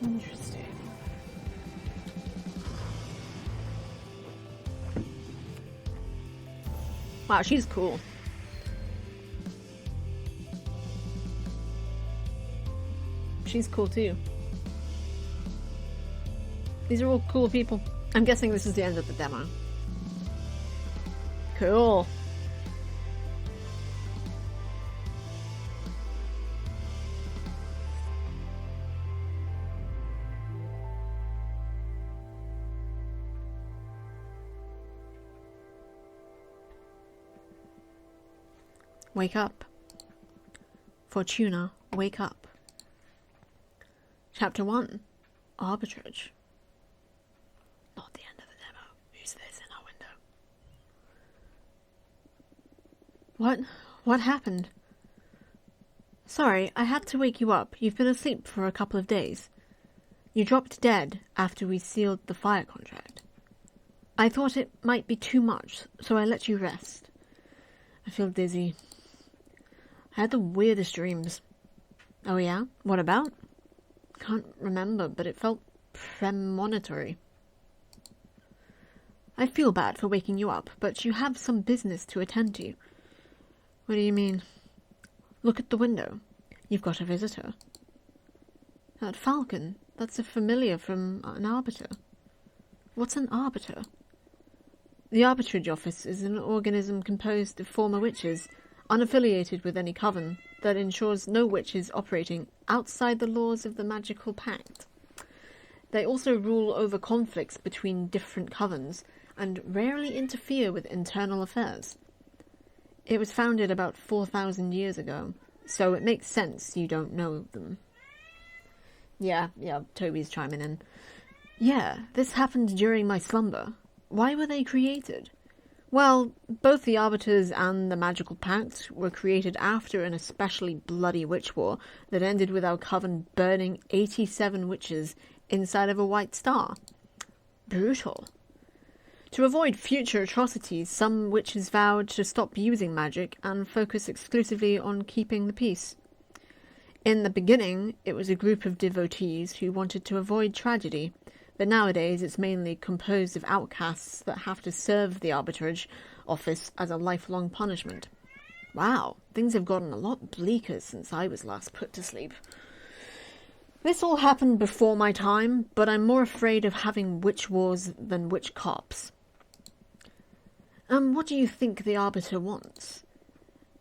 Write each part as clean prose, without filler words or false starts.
Interesting. Wow, she's cool. She's cool too. These are all cool people. I'm guessing this is the end of the demo. Cool. Wake up. Fortuna, wake up. Chapter 1. Arbitrage. Not the end of the demo. Who's this in our window? What happened? Sorry, I had to wake you up. You've been asleep for a couple of days. You dropped dead after we sealed the fire contract. I thought it might be too much, so I let you rest. I feel dizzy. I had the weirdest dreams. Oh yeah? What about? Can't remember, but it felt premonitory. I feel bad for waking you up, but you have some business to attend to. What do you mean? Look at the window. You've got a visitor. That falcon, that's a familiar from an arbiter. What's an arbiter? The Arbitrage Office is an organism composed of former witches, unaffiliated with any coven, that ensures no witches operating outside the laws of the magical pact. They also rule over conflicts between different covens, and rarely interfere with internal affairs. It was founded about 4,000 years ago, so it makes sense you don't know them. Yeah, Toby's chiming in. Yeah, this happened during my slumber. Why were they created? Well, both the Arbiters and the Magical Pact were created after an especially bloody witch war that ended with our coven burning 87 witches inside of a white star. Brutal. To avoid future atrocities, some witches vowed to stop using magic and focus exclusively on keeping the peace. In the beginning, it was a group of devotees who wanted to avoid tragedy, but nowadays it's mainly composed of outcasts that have to serve the Arbitrage Office as a lifelong punishment. Wow, things have gotten a lot bleaker since I was last put to sleep. This all happened before my time, but I'm more afraid of having witch wars than witch cops. What do you think the Arbiter wants?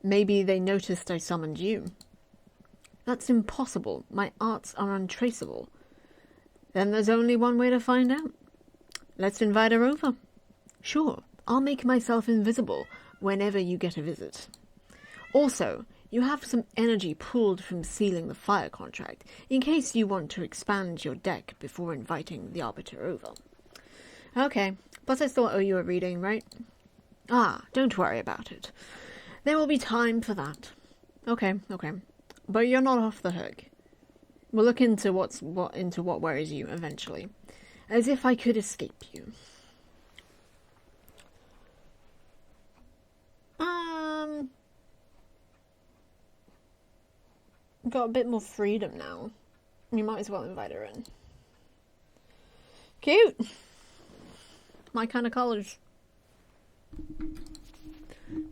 Maybe they noticed I summoned you. That's impossible. My arts are untraceable. Then there's only one way to find out. Let's invite her over. Sure, I'll make myself invisible whenever you get a visit. Also, you have some energy pulled from sealing the fire contract, in case you want to expand your deck before inviting the Arbiter over. Okay, plus I still owe you a reading, right? Ah, don't worry about it. There will be time for that. Okay. But you're not off the hook. We'll look into what worries you eventually. As if I could escape you. Got a bit more freedom now. You might as well invite her in. Cute! My kind of colours.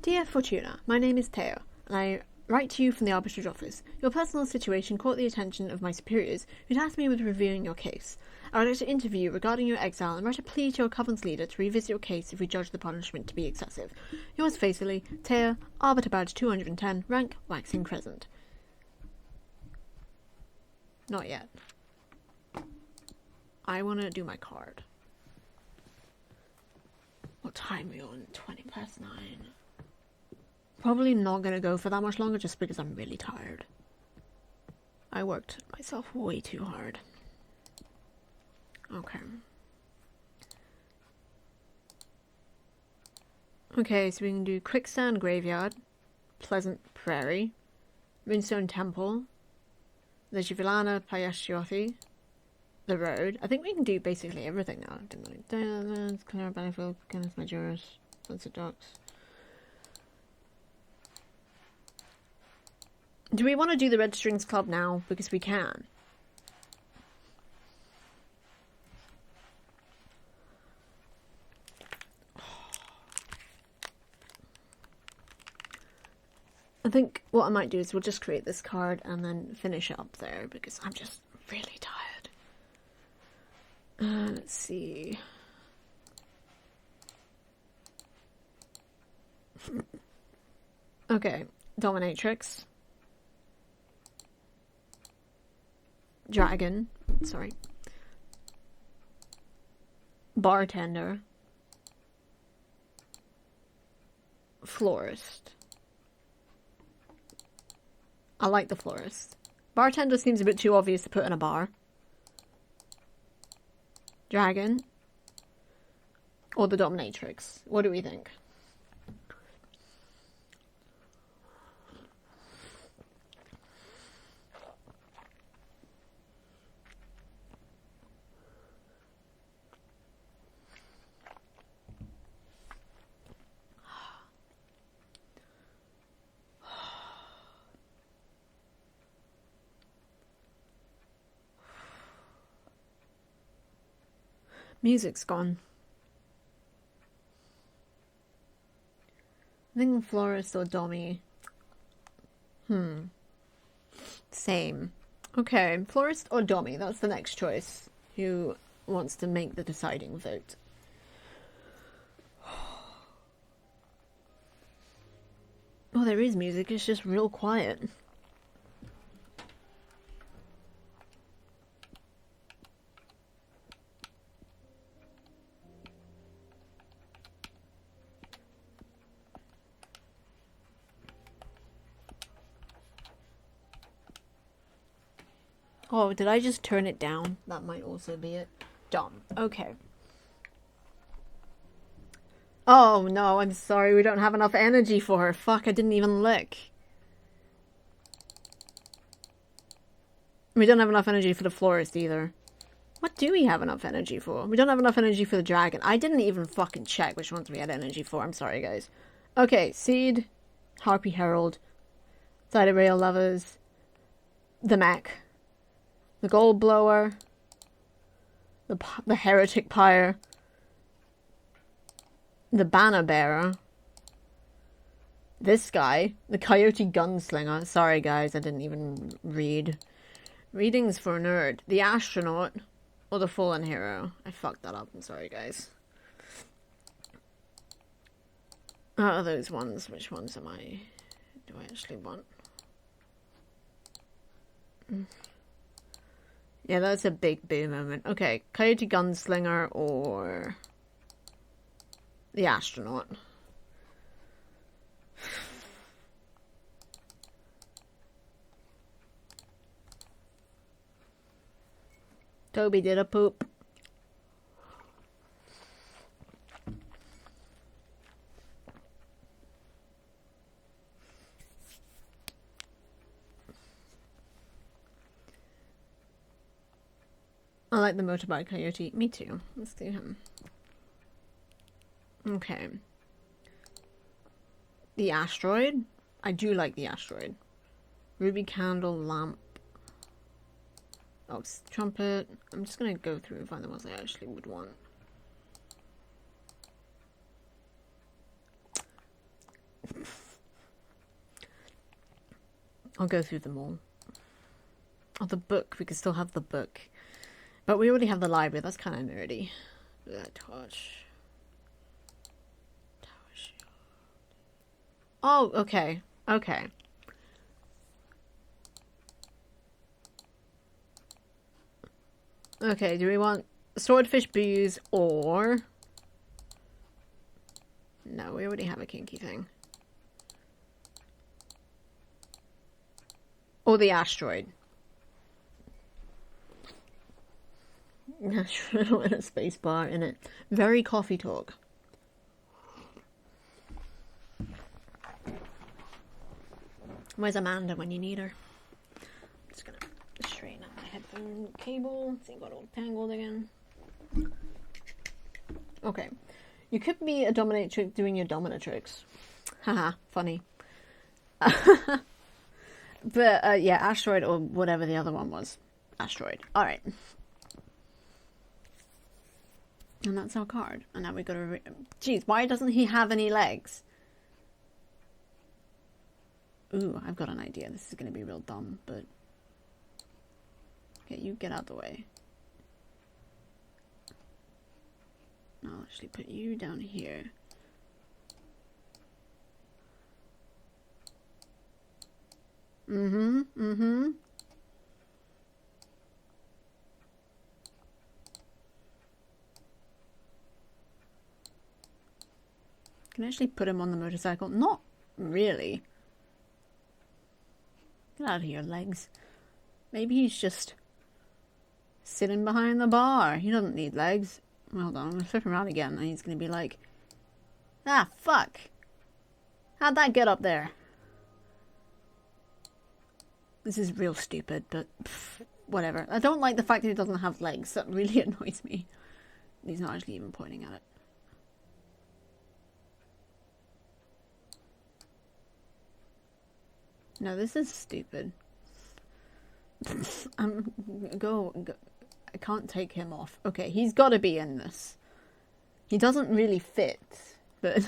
Dear Fortuna, my name is Teo, and I write to you from the Arbitrage Office. Your personal situation caught the attention of my superiors, who tasked me with reviewing your case. I would like to interview you regarding your exile and write a plea to your coven's leader to revisit your case if we judge the punishment to be excessive. Yours faithfully, Teo, Arbiter Badge 210, rank Waxing Crescent. Not yet. I want to do my card. What time are we on? 9:20. Probably not going to go for that much longer just because I'm really tired. I worked myself way too hard. Okay, so we can do Quicksand Graveyard, Pleasant Prairie, Moonstone Temple, the Jivilana Payashiothi, the Road. I think we can do basically everything now. Clear Battlefield, Kenneth Majoris, Sunset Docks. Do we want to do the Red Strings Club now? Because we can. think what I might do is we'll just create this card and then finish up there because I'm just really tired. Let's see. Okay, Dominatrix. Dragon. Sorry. Bartender. Florist. I like the florist. Bartender seems a bit too obvious to put in a bar. Dragon. Or the Dominatrix. What do we think? Music's gone. I think florist or dommy. Same. Okay, florist or dommy. That's the next choice. Who wants to make the deciding vote? Oh, there is music. It's just real quiet. Oh, did I just turn it down? That might also be it. Dumb. Okay. Oh, no, I'm sorry. We don't have enough energy for her. Fuck, I didn't even look. We don't have enough energy for the florist either. What do we have enough energy for? We don't have enough energy for the dragon. I didn't even fucking check which ones we had energy for. I'm sorry, guys. Okay, Seed, Harpy Herald, Side Rail Lovers, the Mech, the Gold Blower, the Heretic Pyre, the Banner Bearer, this guy, the Coyote Gunslinger. Sorry, guys, I didn't even read. Readings for a nerd. The Astronaut, or the Fallen Hero. I fucked that up. I'm sorry, guys. Out of those ones, which ones do I actually want? Yeah, that's a big boo moment. Okay, Coyote Gunslinger or the Astronaut. Toby did a poop. I like the motorbike coyote. Me too. Let's do him. Okay. The asteroid. I do like the asteroid. Ruby candle lamp. Oh, trumpet. I'm just gonna go through and find the ones I actually would want. I'll go through them all. Oh, the book. We could still have the book. But we already have the library. That's kind of nerdy. Torch. Tower shield. Oh, okay. Okay. Okay, do we want swordfish booze or... No, we already have a kinky thing. Or the asteroid. Natural and a space bar in it. Very coffee talk. Where's Amanda when you need her? I'm just gonna straighten up my headphone cable. See, it got all tangled again. Okay. You could be a dominatrix doing your dominatrix. Haha, funny. But, yeah, asteroid or whatever the other one was. Asteroid. Alright. And that's our card. And now we gotta... Jeez, why doesn't he have any legs? Ooh, I've got an idea. This is going to be real dumb, but... Okay, you get out of the way. I'll actually put you down here. Mm-hmm. Can I actually put him on the motorcycle? Not really. Get out of here, legs. Maybe he's just sitting behind the bar. He doesn't need legs. Well, hold on, I'm going to flip him around again and he's going to be like, ah, fuck. How'd that get up there? This is real stupid, but pff, whatever. I don't like the fact that he doesn't have legs. That really annoys me. He's not actually even pointing at it. No, this is stupid. Go. I can't take him off. Okay, he's got to be in this. He doesn't really fit, but...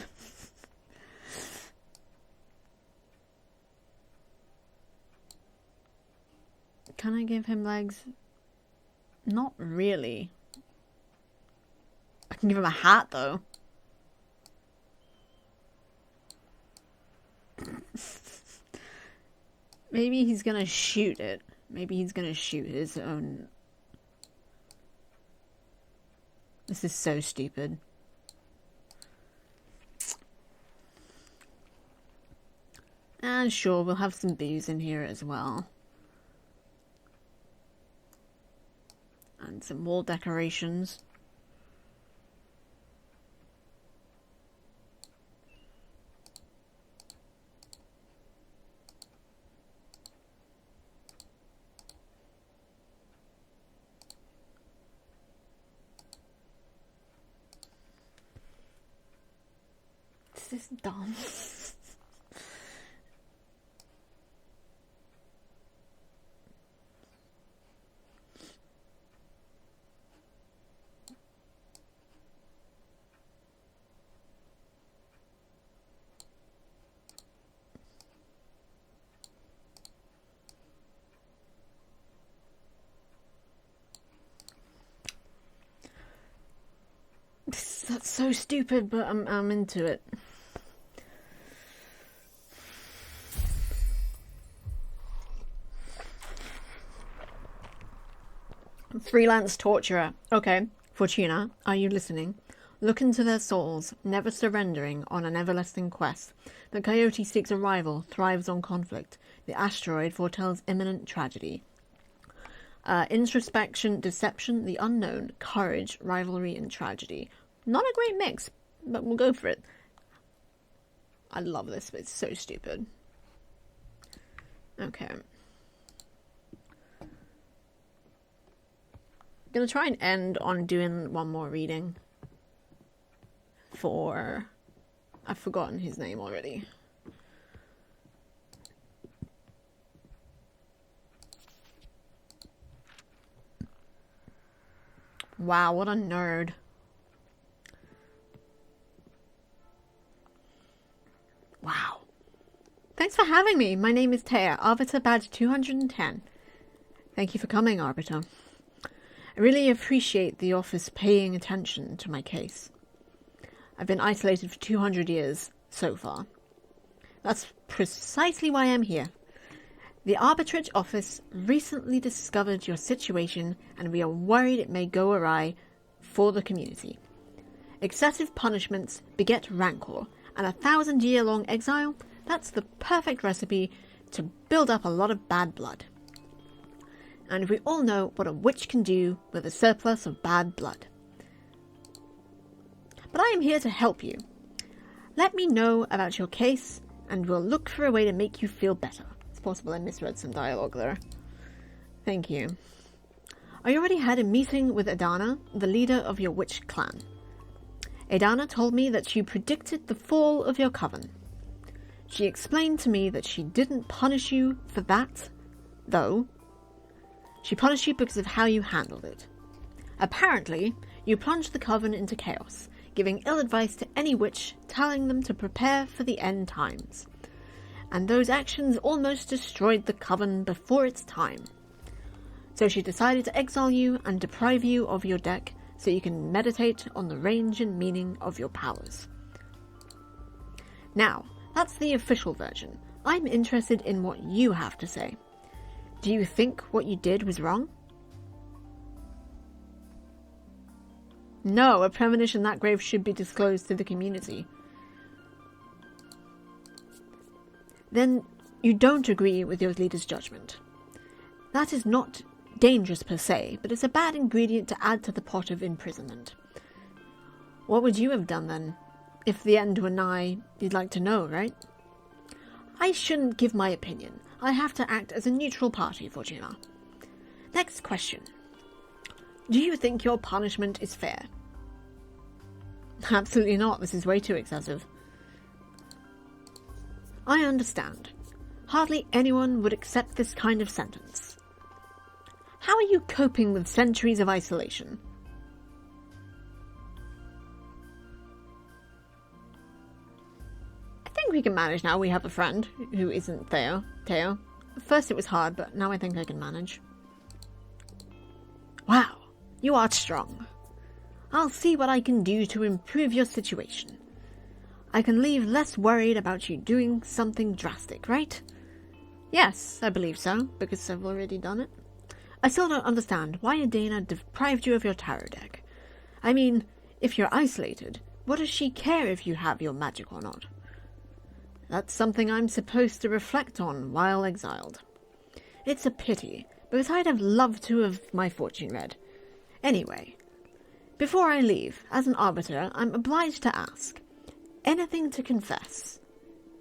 Can I give him legs? Not really. I can give him a hat, though. Maybe he's gonna shoot it. Maybe he's gonna shoot his own... This is so stupid. And sure, we'll have some booze in here as well. And some wall decorations. This is dumb. That's so stupid, but I'm into it. Freelance torturer. Okay, Fortuna, are you listening? Look into their souls, never surrendering on an everlasting quest. The coyote seeks a rival, thrives on conflict. The asteroid foretells imminent tragedy. Introspection, deception, the unknown, courage, rivalry, and tragedy. Not a great mix, but we'll go for it. I love this, but it's so stupid. Okay. Gonna try and end on doing one more reading for... I've forgotten his name already. Wow, what a nerd. Wow. Thanks for having me. My name is Taya, Arbiter Badge 210. Thank you for coming, Arbiter. I really appreciate the office paying attention to my case. I've been isolated for 200 years so far. That's precisely why I'm here. The Arbitrage Office recently discovered your situation and we are worried it may go awry for the community. Excessive punishments beget rancor, and 1,000-year-long exile, that's the perfect recipe to build up a lot of bad blood. And we all know what a witch can do with a surplus of bad blood. But I am here to help you. Let me know about your case, and we'll look for a way to make you feel better. It's possible I misread some dialogue there. Thank you. I already had a meeting with Adana, the leader of your witch clan. Adana told me that you predicted the fall of your coven. She explained to me that she didn't punish you for that, though. She punished you because of how you handled it. Apparently, you plunged the coven into chaos, giving ill advice to any witch, telling them to prepare for the end times. and those actions almost destroyed the coven before its time. So she decided to exile you and deprive you of your deck so you can meditate on the range and meaning of your powers. Now, that's the official version. I'm interested in what you have to say. Do you think what you did was wrong? No, a premonition that grave should be disclosed to the community. Then you don't agree with your leader's judgment. That is not dangerous per se, but it's a bad ingredient to add to the pot of imprisonment. What would you have done then? If the end were nigh, you'd like to know, right? I shouldn't give my opinion. I have to act as a neutral party, Fortuna. Next question. Do you think your punishment is fair? Absolutely not. This is way too excessive. I understand. Hardly anyone would accept this kind of sentence. How are you coping with centuries of isolation? I think we can manage now. We have a friend who isn't Theo. At first it was hard, but now I think I can manage. Wow, you are strong. I'll see what I can do to improve your situation. I can leave less worried about you doing something drastic, right? Yes, I believe so, because I've already done it. I still don't understand why Adana deprived you of your tarot deck. I mean, if you're isolated, what does she care if you have your magic or not? That's something I'm supposed to reflect on while exiled. It's a pity, because I'd have loved to have my fortune read. Anyway, before I leave, as an arbiter, I'm obliged to ask, anything to confess?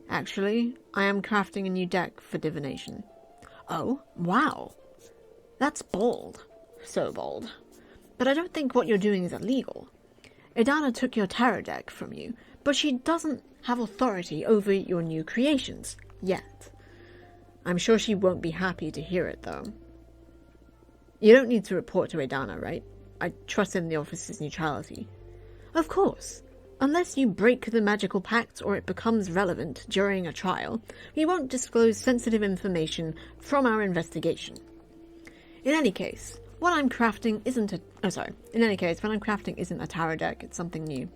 Actually, I am crafting a new deck for divination. Oh, wow. That's bold. So bold. But I don't think what you're doing is illegal. Adana took your tarot deck from you, but she doesn't have authority over your new creations. Yet. I'm sure she won't be happy to hear it, though. You don't need to report to Adana, right? I trust in the officer's neutrality. Of course. Unless you break the magical pact or it becomes relevant during a trial, we won't disclose sensitive information from our investigation. In any case, what I'm crafting isn't when I'm crafting isn't a tarot deck, it's something new.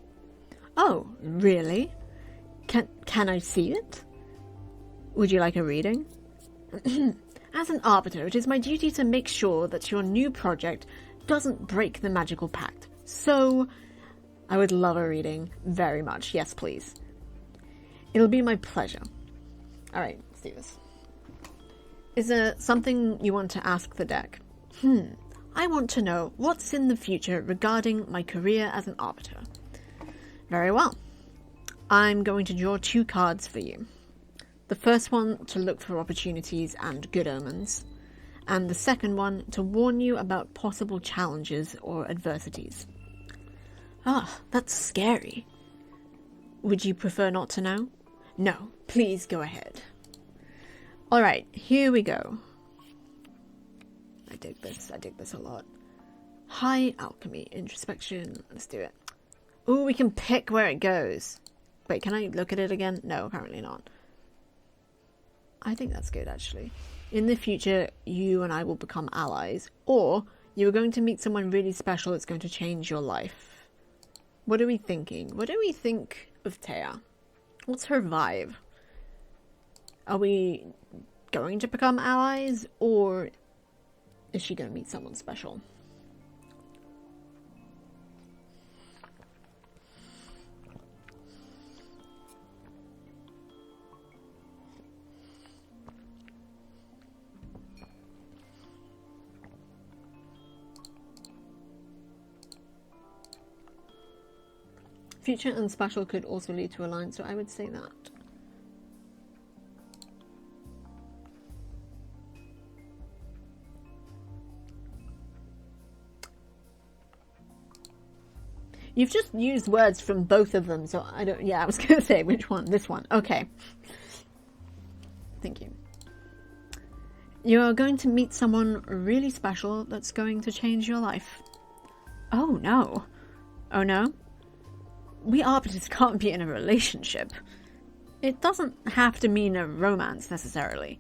Oh, really? Can I see it? Would you like a reading? As an arbiter, it is my duty to make sure that your new project doesn't break the magical pact. So, I would love a reading very much. Yes, please. It'll be my pleasure. Alright, let's do this. Is there something you want to ask the deck? I want to know what's in the future regarding my career as an arbiter. Very well. I'm going to draw 2 cards for you. The first one to look for opportunities and good omens, and the second one to warn you about possible challenges or adversities. Ah, that's scary. Would you prefer not to know? No, please go ahead. Alright, here we go. I dig this a lot. High alchemy, introspection, let's do it. Ooh, we can pick where it goes. Wait, can I look at it again? No, apparently not. I think that's good, actually. In the future, you and I will become allies, or you are going to meet someone really special that's going to change your life. What are we thinking? What do we think of Thea? What's her vibe? Are we going to become allies, or is she going to meet someone special? Future and special could also lead to alliance, so I would say that. You've just used words from both of them, so I don't... Yeah, I was going to say, which one? This one. Okay. Thank you. You're going to meet someone really special that's going to change your life. Oh, no. Oh, no? We arbiters can't be in a relationship. It doesn't have to mean a romance, necessarily.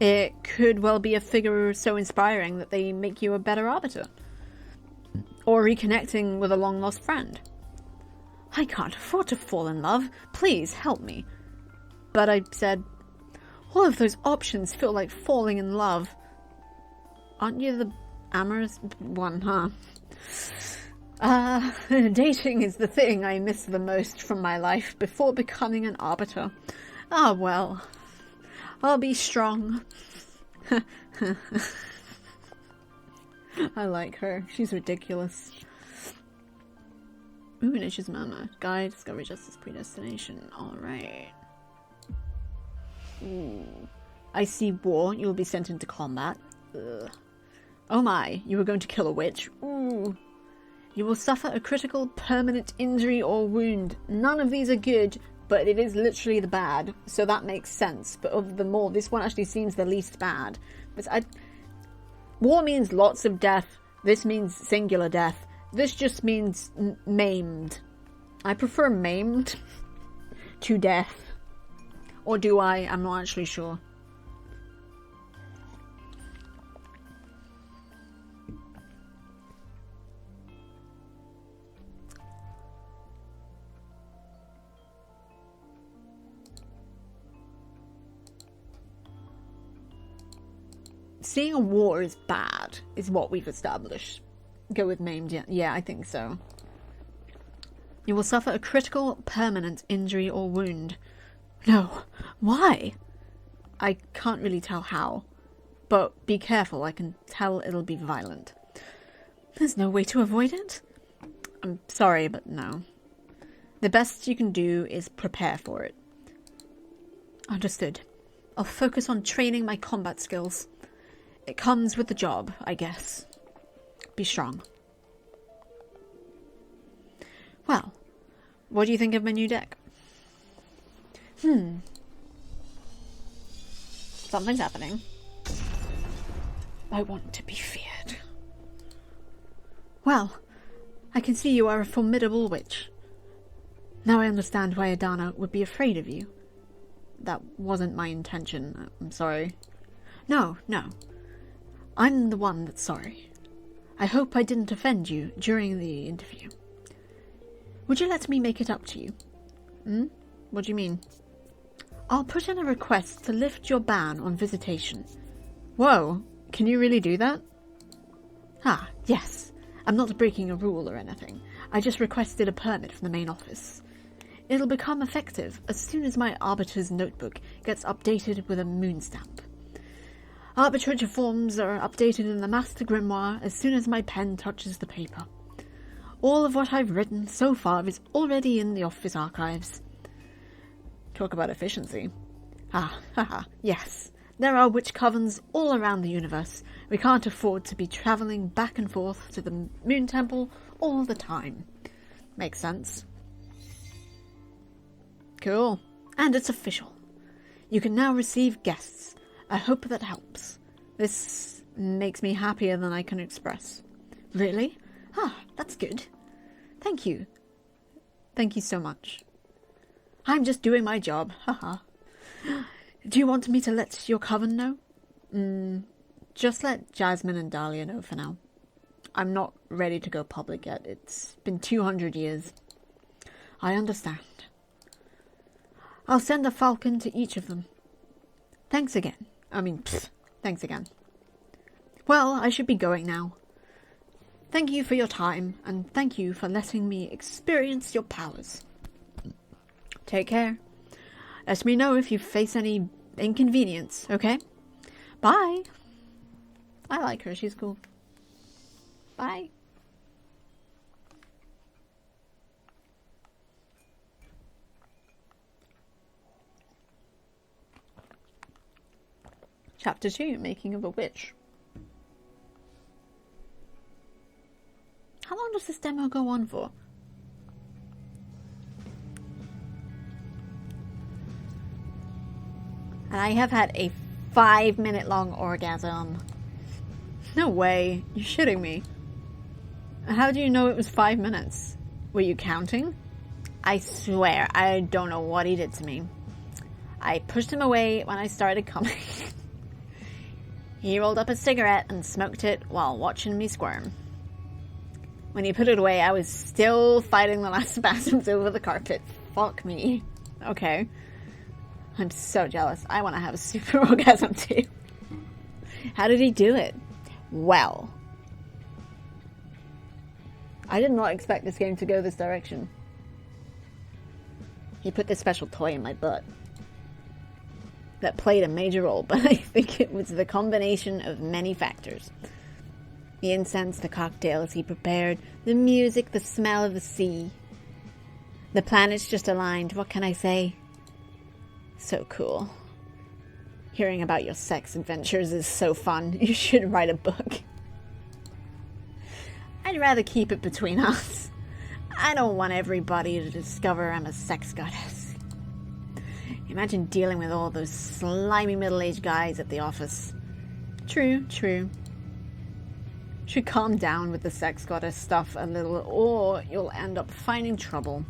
It could well be a figure so inspiring that they make you a better arbiter. Or reconnecting with a long-lost friend. I can't afford to fall in love. Please, help me. But I said, all of those options feel like falling in love. Aren't you the amorous one, huh? Dating is the thing I miss the most from my life before becoming an arbiter. Ah, well. I'll be strong. I like her. She's ridiculous. Ooh, Nature's Mama. Guide, Discovery, Justice, Predestination. Alright. Ooh. I see war. You'll be sent into combat. Ugh. Oh my, you were going to kill a witch. Ooh. You will suffer a critical, permanent injury or wound. None of these are good, but it is literally the bad. So that makes sense. But of them all, this one actually seems the least bad. But war means lots of death. This means singular death. This just means maimed. I prefer maimed to death. Or do I? I'm not actually sure. Seeing a war is bad, is what we've established. Go with maimed, yeah. Yeah, I think so. You will suffer a critical, permanent injury or wound. No. Why? I can't really tell how. But be careful, I can tell it'll be violent. There's no way to avoid it? I'm sorry, but no. The best you can do is prepare for it. Understood. I'll focus on training my combat skills. It comes with the job, I guess. Be strong. Well, what do you think of my new deck? Something's happening. I want to be feared. Well, I can see you are a formidable witch. Now I understand why Adana would be afraid of you. That wasn't my intention. I'm sorry. No. I'm the one that's sorry. I hope I didn't offend you during the interview. Would you let me make it up to you? What do you mean? I'll put in a request to lift your ban on visitation. Whoa, can you really do that? Ah, yes. I'm not breaking a rule or anything. I just requested a permit from the main office. It'll become effective as soon as my Arbiter's notebook gets updated with a moon stamp. Arbitrator forms are updated in the Master Grimoire as soon as my pen touches the paper. All of what I've written so far is already in the office archives. Talk about efficiency. Yes. There are witch covens all around the universe. We can't afford to be travelling back and forth to the Moon Temple all the time. Makes sense. Cool. And it's official. You can now receive guests. I hope that helps. This makes me happier than I can express. Really? That's good. Thank you. Thank you so much. I'm just doing my job. Do you want me to let your coven know? Just let Jasmine and Dahlia know for now. I'm not ready to go public yet. It's been 200 years. I understand. I'll send a falcon to each of them. Thanks again. Thanks again. Well, I should be going now. Thank you for your time, and thank you for letting me experience your powers. Take care. Let me know if you face any inconvenience, okay? Bye. I like her, she's cool. Bye. Chapter 2, Making of a Witch. How long does this demo go on for? I have had a 5-minute long orgasm. No way. You're shitting me. How do you know it was 5 minutes? Were you counting? I swear, I don't know what he did to me. I pushed him away when I started coming. He rolled up a cigarette and smoked it while watching me squirm. When he put it away, I was still fighting the last spasms over the carpet. Fuck me. Okay. I'm so jealous. I want to have a super orgasm too. How did he do it? Well, I did not expect this game to go this direction. He put this special toy in my butt that played a major role, but I think it was the combination of many factors. The incense, the cocktails he prepared, the music, the smell of the sea. The planets just aligned. What can I say? So cool. Hearing about your sex adventures is so fun. You should write a book. I'd rather keep it between us. I don't want everybody to discover I'm a sex goddess. Imagine dealing with all those slimy middle-aged guys at the office. True. Should calm down with the sex goddess stuff a little, or you'll end up finding trouble.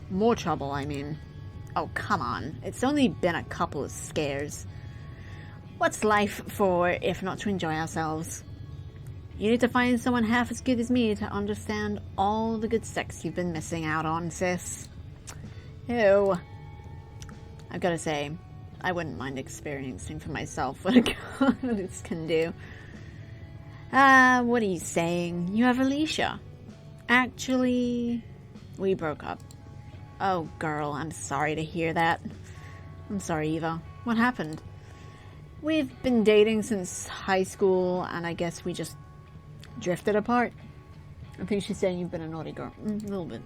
More trouble, I mean. Oh, come on. It's only been a couple of scares. What's life for if not to enjoy ourselves? You need to find someone half as good as me to understand all the good sex you've been missing out on, sis. Ew. I've got to say, I wouldn't mind experiencing for myself what a goddess can do. What are you saying? You have Alicia. Actually, we broke up. Oh, girl, I'm sorry to hear that. I'm sorry, Eva. What happened? We've been dating since high school, and I guess we just drifted apart. I think she's saying you've been a naughty girl. A little bit.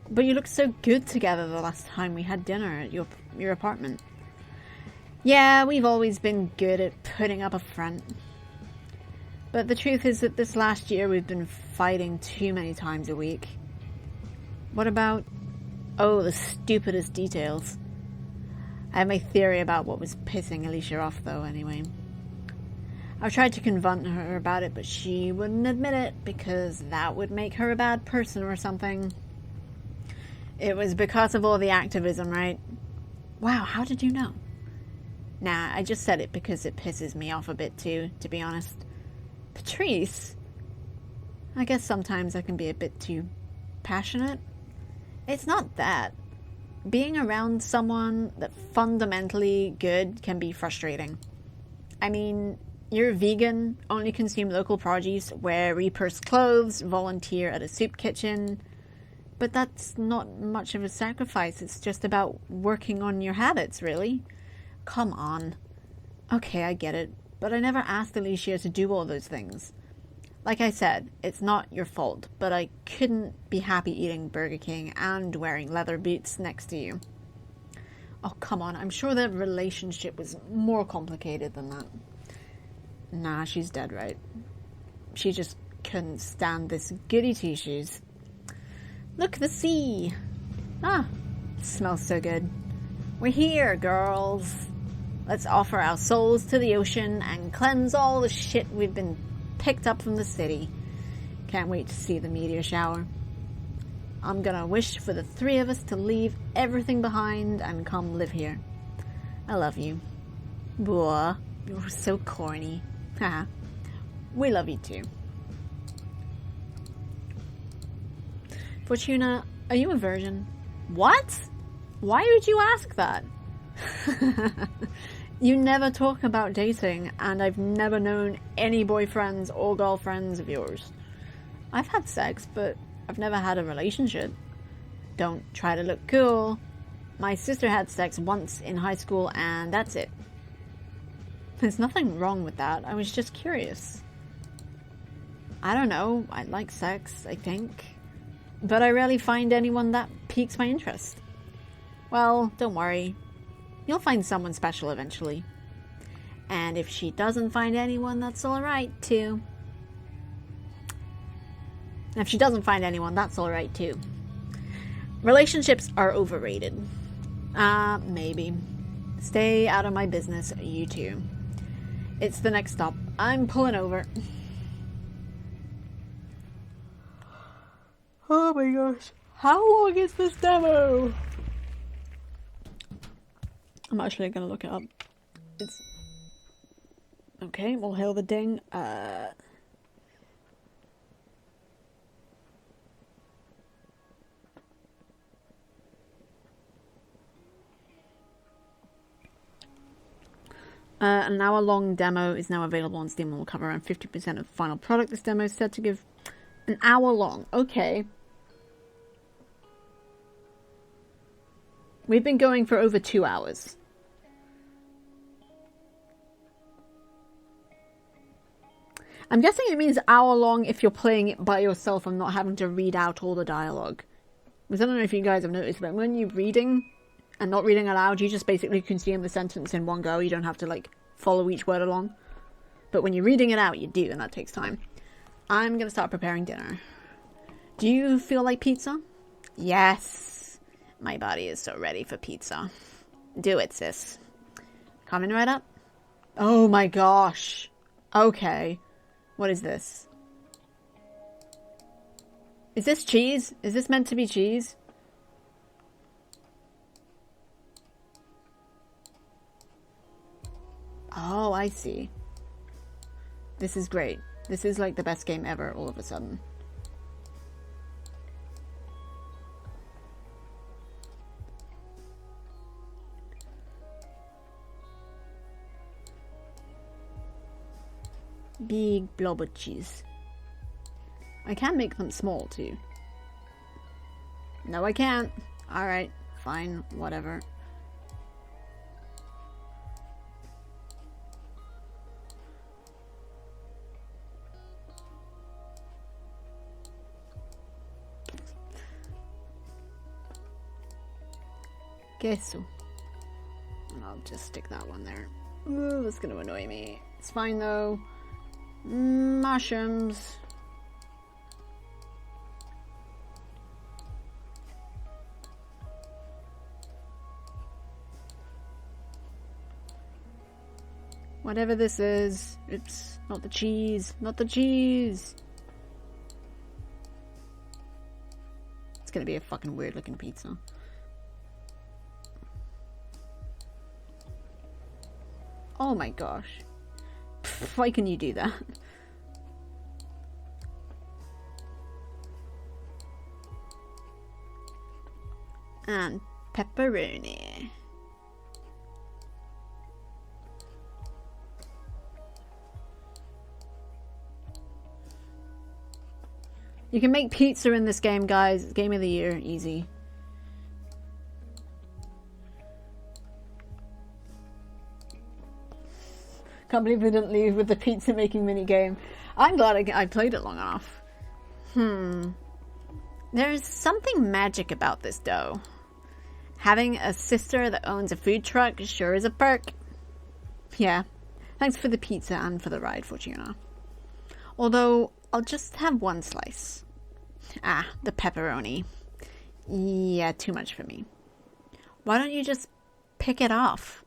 But you looked so good together the last time we had dinner at your apartment. Yeah, we've always been good at putting up a front. But the truth is that this last year we've been fighting too many times a week. What about... Oh, the stupidest details. I have my theory about what was pissing Alicia off, though, anyway. I've tried to confront her about it, but she wouldn't admit it, because that would make her a bad person or something. It was because of all the activism, right? Wow, how did you know? Nah, I just said it because it pisses me off a bit too, to be honest. Patrice? I guess sometimes I can be a bit too passionate. It's not that. Being around someone that's fundamentally good can be frustrating. I mean, you're vegan, only consume local produce, wear repurposed clothes, volunteer at a soup kitchen. But that's not much of a sacrifice. It's just about working on your habits, really. Come on. Okay, I get it. But I never asked Alicia to do all those things. Like I said, it's not your fault, but I couldn't be happy eating Burger King and wearing leather boots next to you. Oh, come on. I'm sure the relationship was more complicated than that. Nah, she's dead right. She just couldn't stand this goody two-shoes. Look, the sea. Ah, it smells so good. We're here, girls. Let's offer our souls to the ocean and cleanse all the shit we've been picked up from the city. Can't wait to see the meteor shower. I'm gonna wish for the three of us to leave everything behind and come live here. I love you. Blah, you're so corny. Haha. We love you too. Fortuna, are you a virgin? What? Why would you ask that? You never talk about dating, and I've never known any boyfriends or girlfriends of yours. I've had sex, but I've never had a relationship. Don't try to look cool. My sister had sex once in high school, and that's it. There's nothing wrong with that. I was just curious. I don't know. I like sex, I think. But I rarely find anyone that piques my interest. Well, don't worry. You'll find someone special eventually. And if she doesn't find anyone, that's alright too. And if she doesn't find anyone, that's alright too. Relationships are overrated. Maybe. Stay out of my business, you two. It's the next stop. I'm pulling over. Oh my gosh. How long is this demo? I'm actually gonna look it up. It's... Okay, we'll hail the ding. An hour-long demo is now available on Steam and will cover around 50% of the final product. This demo is set to give an hour long. Okay. We've been going for over 2 hours. I'm guessing it means hour long if you're playing it by yourself and not having to read out all the dialogue. Because I don't know if you guys have noticed, but when you're reading and not reading aloud, you just basically consume the sentence in one go. You don't have to, like, follow each word along. But when you're reading it out, you do, and that takes time. I'm gonna start preparing dinner. Do you feel like pizza? Yes. My body is so ready for pizza. Do it, sis. Coming right up. Oh my gosh. Okay. What is this? Is this cheese? Is this meant to be cheese? Oh, I see. This is great. This is like the best game ever all of a sudden. Big blob of cheese. I can make them small too. No, I can't. Alright, fine, whatever. Queso. And I'll just stick that one there. Ooh, that's gonna annoy me. It's fine though. Mushrooms. Whatever this is. Oops, not the cheese. Not the cheese. It's gonna be a fucking weird looking pizza. Oh my gosh. Why can you do that? And pepperoni. You can make pizza in this game, guys. It's game of the year. Easy. Can't believe we didn't leave with the pizza making minigame. I'm glad I played it long enough. There's something magic about this dough. Having a sister that owns a food truck sure is a perk. Yeah. Thanks for the pizza and for the ride, Fortuna. Although, I'll just have one slice. Ah, the pepperoni. Yeah, too much for me. Why don't you just pick it off?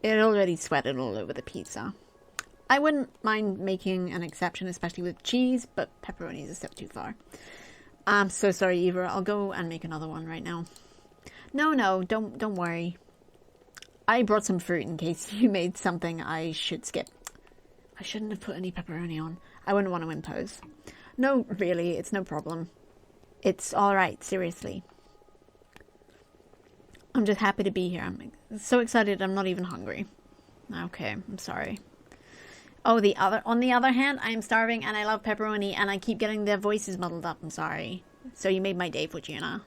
It already sweated all over the pizza. I wouldn't mind making an exception, especially with cheese, but pepperoni is a step too far. I'm so sorry, Eva. I'll go and make another one right now. No, don't worry. I brought some fruit in case you made something I should skip. I shouldn't have put any pepperoni on. I wouldn't want to impose. No, really, it's no problem. It's alright, seriously. I'm just happy to be here. I'm so excited I'm not even hungry. Okay, I'm sorry. Oh, on the other hand, I am starving and I love pepperoni and I keep getting their voices muddled up. I'm sorry. So you made my day, Fortuna.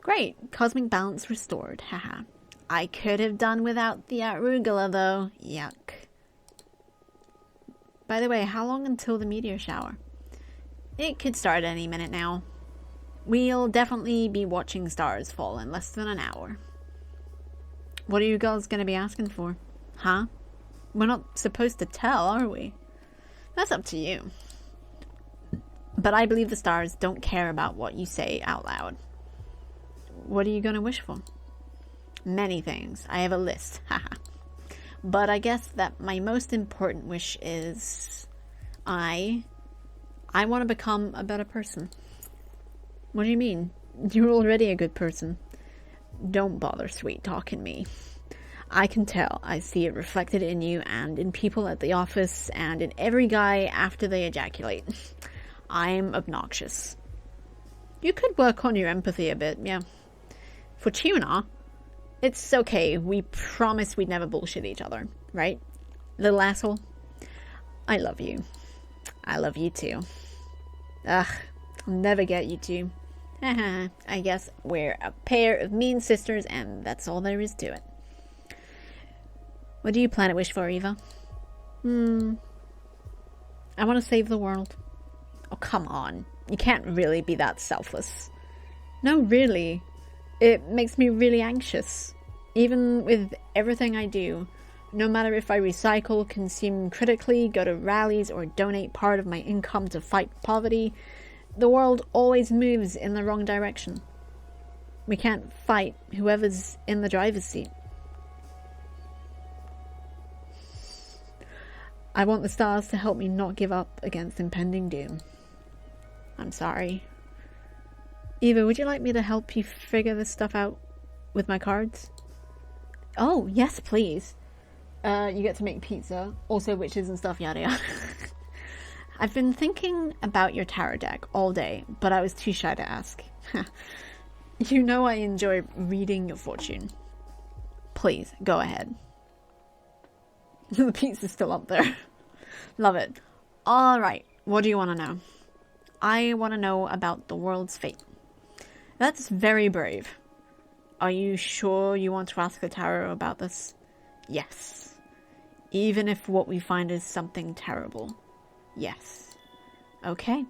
Great. Cosmic balance restored. Haha. I could have done without the arugula though. Yuck. By the way, how long until the meteor shower? It could start any minute now. We'll definitely be watching stars fall in less than an hour. What are you girls going to be asking for? Huh? We're not supposed to tell, are we? That's up to you. But I believe the stars don't care about what you say out loud. What are you going to wish for? Many things. I have a list. Haha. But I guess that my most important wish is... I want to become a better person. What do you mean? You're already a good person. Don't bother sweet-talking me. I can tell. I see it reflected in you and in people at the office and in every guy after they ejaculate. I'm obnoxious. You could work on your empathy a bit, yeah. For Tuna, it's okay. We promised we'd never bullshit each other, right? Little asshole. I love you. I love you too. Ugh, I'll never get you two. I guess we're a pair of mean sisters and that's all there is to it. What do you plan to wish for, Eva? I want to save the world. Oh, come on. You can't really be that selfless. No, really. It makes me really anxious. Even with everything I do, no matter if I recycle, consume critically, go to rallies, or donate part of my income to fight poverty, the world always moves in the wrong direction. We can't fight whoever's in the driver's seat. I want the stars to help me not give up against impending doom. I'm sorry. Eva, would you like me to help you figure this stuff out with my cards? Oh, yes, please. You get to make pizza, also witches and stuff, yada yada. I've been thinking about your tarot deck all day, but I was too shy to ask. You know I enjoy reading your fortune. Please, go ahead. The pizza's still up there. Love it. Alright, what do you want to know? I want to know about the world's fate. That's very brave. Are you sure you want to ask the tarot about this? Yes. Even if what we find is something terrible. Yes. Okay.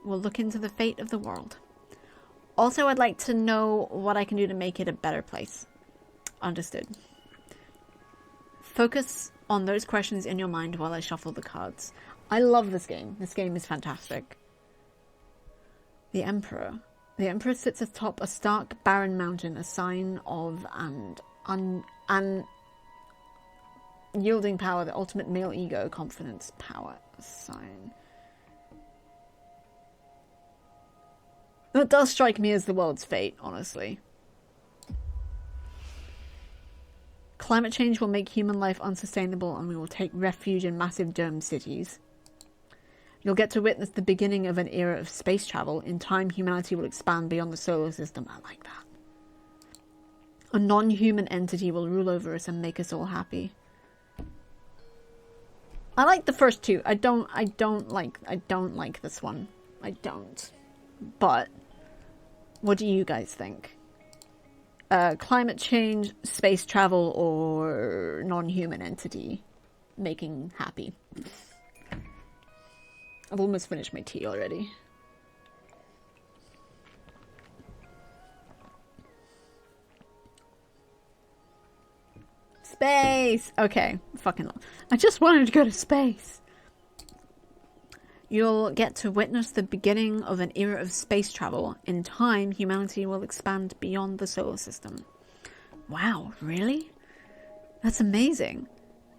We'll look into the fate of the world. Also, I'd like to know what I can do to make it a better place. Understood. Focus on those questions in your mind while I shuffle the cards. I love this game. This game is fantastic. The Emperor. The Emperor sits atop a stark, barren mountain, a sign of an yielding power, the ultimate male ego, confidence, power, a sign. That does strike me as the world's fate, honestly. Climate change will make human life unsustainable and we will take refuge in massive domed cities. You'll get to witness the beginning of an era of space travel. In time, humanity will expand beyond the solar system. I like that. A non-human entity will rule over us and make us all happy. I like the first two. I don't like this one. I don't. But what do you guys think? Climate change, space travel, or non-human entity making happy? I've almost finished my tea already. Space! Okay, fucking love. I just wanted to go to space. You'll get to witness the beginning of an era of space travel. In time, humanity will expand beyond the solar system. Wow, really? That's amazing.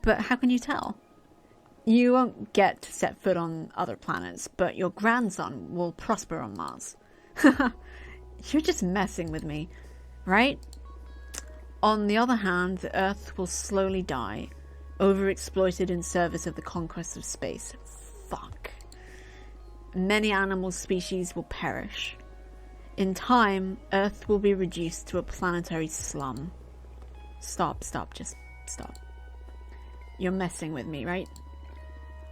But how can you tell? You won't get to set foot on other planets, but your grandson will prosper on Mars. You're just messing with me, right? On the other hand, the Earth will slowly die, overexploited in service of the conquest of space. Fuck. Many animal species will perish. In time, Earth will be reduced to a planetary slum. Stop, just stop. You're messing with me, right?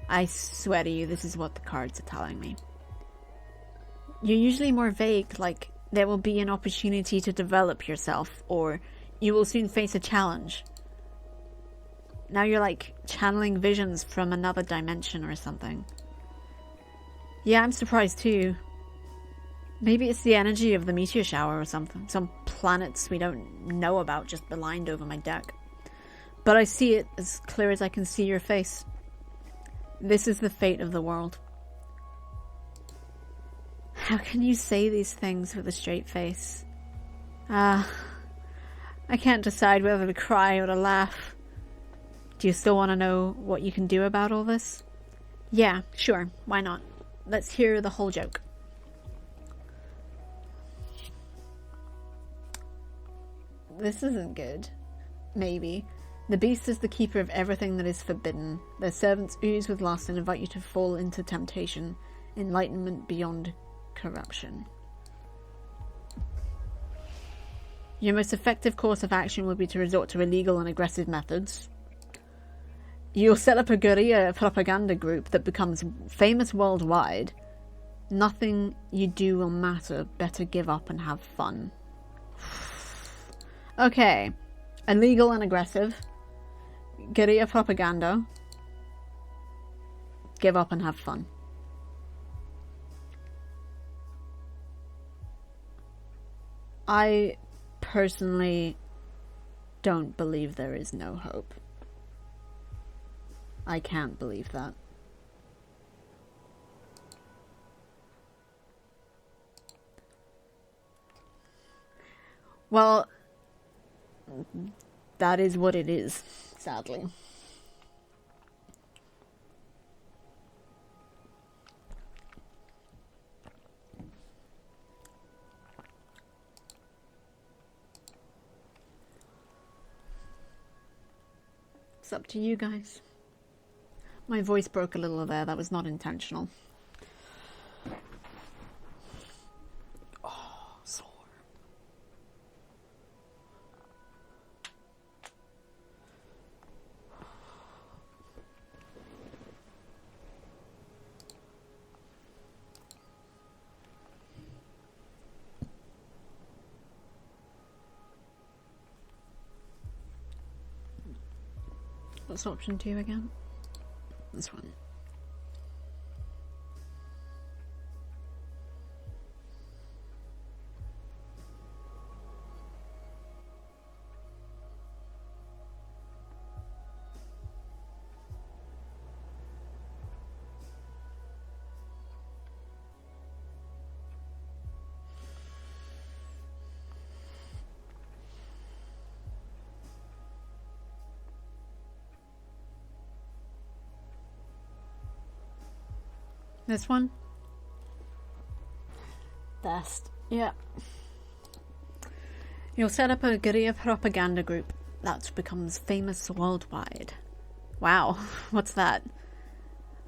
I swear to you, this is what the cards are telling me. You're usually more vague, like there will be an opportunity to develop yourself, or you will soon face a challenge. Now you're like channeling visions from another dimension or something. Yeah, I'm surprised too. Maybe it's the energy of the meteor shower or something. Some planets we don't know about just aligned over my deck. But I see it as clear as I can see your face. This is the fate of the world. How can you say these things with a straight face? I can't decide whether to cry or to laugh. Do you still want to know what you can do about all this? Yeah, sure, why not? Let's hear the whole joke. This isn't good. Maybe. The beast is the keeper of everything that is forbidden. Their servants ooze with lust and invite you to fall into temptation. Enlightenment beyond corruption. Your most effective course of action would be to resort to illegal and aggressive methods. You'll set up a guerrilla propaganda group that becomes famous worldwide. Nothing you do will matter. Better give up and have fun. Okay. Illegal and aggressive. Guerrilla propaganda. Give up and have fun. I personally don't believe there is no hope. I can't believe that. Well, that is what it is, sadly. It's up to you guys. My voice broke a little there. That was not intentional. Oh, sore. What's option 2 again? This one. This one? Best. Yeah. You'll set up a guerrilla propaganda group that becomes famous worldwide. Wow, what's that?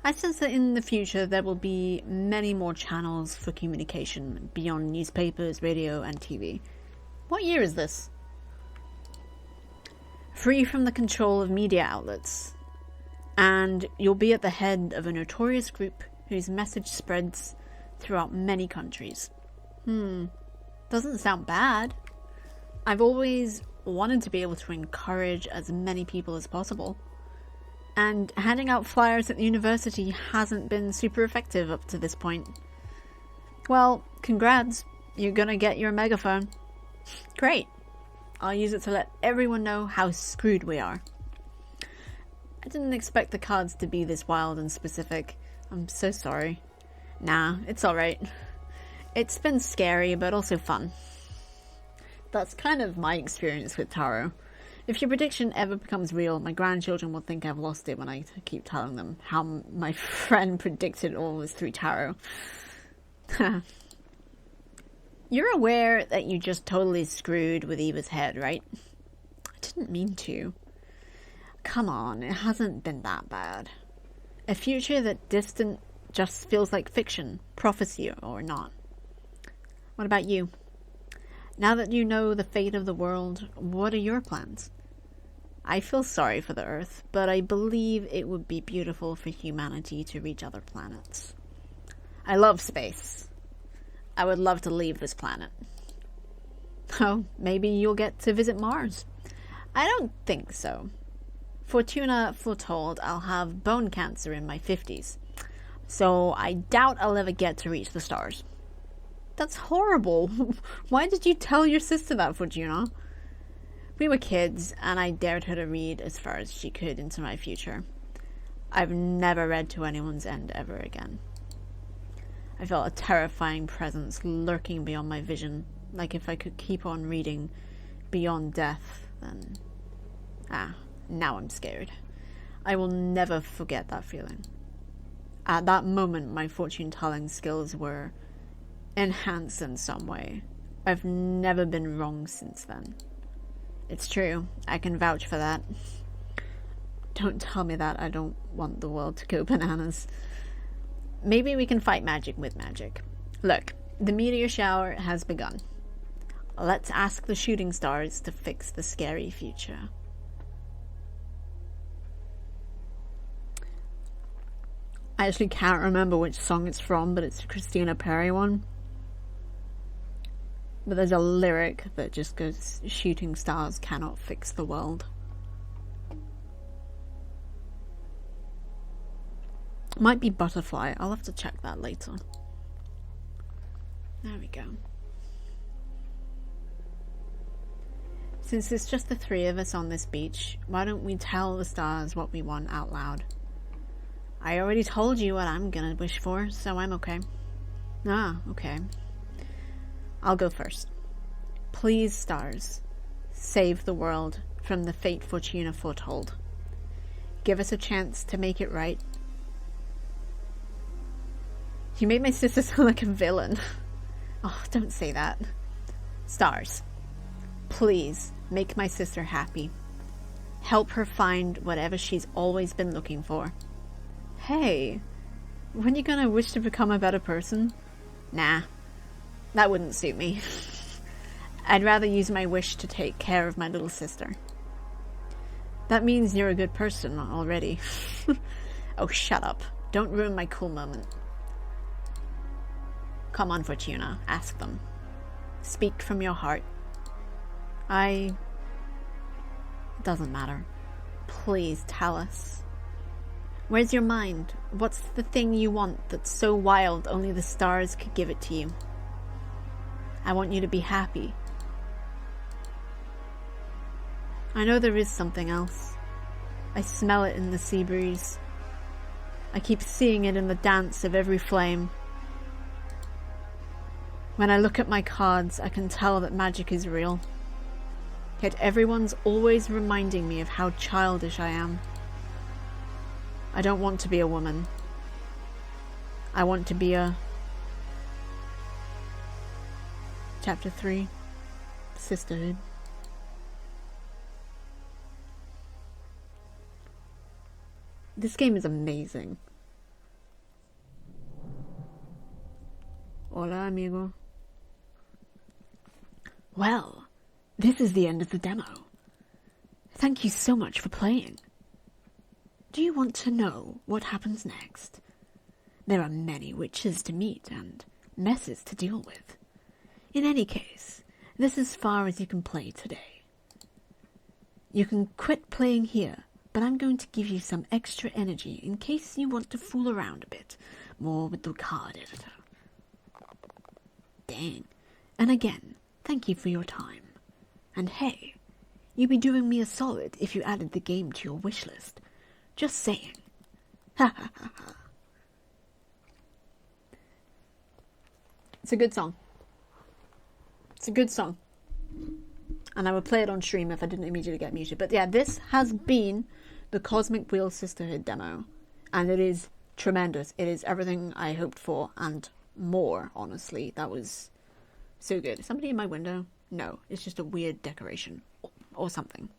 I sense that in the future there will be many more channels for communication beyond newspapers, radio, and TV. What year is this? Free from the control of media outlets. And you'll be at the head of a notorious group whose message spreads throughout many countries. Doesn't sound bad. I've always wanted to be able to encourage as many people as possible. And handing out flyers at the university hasn't been super effective up to this point. Well, congrats. You're gonna get your megaphone. Great. I'll use it to let everyone know how screwed we are. I didn't expect the cards to be this wild and specific. I'm so sorry. Nah, it's alright. It's been scary, but also fun. That's kind of my experience with tarot. If your prediction ever becomes real, my grandchildren will think I've lost it when I keep telling them how my friend predicted all was through tarot. You're aware that you just totally screwed with Eva's head, right? I didn't mean to. Come on, it hasn't been that bad. A future that distant just feels like fiction, prophecy or not. What about you? Now that you know the fate of the world, what are your plans? I feel sorry for the Earth, but I believe it would be beautiful for humanity to reach other planets. I love space. I would love to leave this planet. Oh, maybe you'll get to visit Mars. I don't think so. Fortuna foretold I'll have bone cancer in my 50s, so I doubt I'll ever get to reach the stars. That's horrible. Why did you tell your sister that, Fortuna? We were kids, and I dared her to read as far as she could into my future. I've never read to anyone's end ever again. I felt a terrifying presence lurking beyond my vision, like if I could keep on reading beyond death, then... now I'm scared. I will never forget that feeling. At that moment, my fortune-telling skills were enhanced in some way. I've never been wrong since then. It's true. I can vouch for that. Don't tell me that. I don't want the world to go bananas. Maybe we can fight magic with magic. Look, the meteor shower has begun. Let's ask the shooting stars to fix the scary future. I actually can't remember which song it's from, but it's a Christina Perri one. But there's a lyric that just goes, shooting stars cannot fix the world. Might be Butterfly. I'll have to check that later. There we go. Since it's just the three of us on this beach, why don't we tell the stars what we want out loud? I already told you what I'm gonna wish for, so I'm okay. Ah, okay. I'll go first. Please, stars, save the world from the fate Fortuna foretold. Give us a chance to make it right. You made my sister sound like a villain. Oh, don't say that. Stars, please make my sister happy. Help her find whatever she's always been looking for. Hey, when you gonna wish to become a better person? Nah, that wouldn't suit me. I'd rather use my wish to take care of my little sister. That means you're a good person already. Oh, shut up. Don't ruin my cool moment. Come on, Fortuna, ask them. Speak from your heart. It doesn't matter. Please tell us. Where's your mind? What's the thing you want that's so wild only the stars could give it to you? I want you to be happy. I know there is something else. I smell it in the sea breeze. I keep seeing it in the dance of every flame. When I look at my cards, I can tell that magic is real. Yet everyone's always reminding me of how childish I am. I don't want to be a woman. I want to be a... Chapter 3. Sisterhood. This game is amazing. Hola, amigo. Well, this is the end of the demo. Thank you so much for playing. Do you want to know what happens next? There are many witches to meet and messes to deal with. In any case, this is as far as you can play today. You can quit playing here, but I'm going to give you some extra energy in case you want to fool around a bit more with the card editor. Dang. And again, thank you for your time. And hey, you'd be doing me a solid if you added the game to your wish list. Just saying. Ha ha ha ha. It's a good song. It's a good song. And I would play it on stream if I didn't immediately get muted. But yeah, this has been the Cosmic Wheel Sisterhood demo. And it is tremendous. It is everything I hoped for and more, honestly. That was so good. Is somebody in my window? No, it's just a weird decoration or something.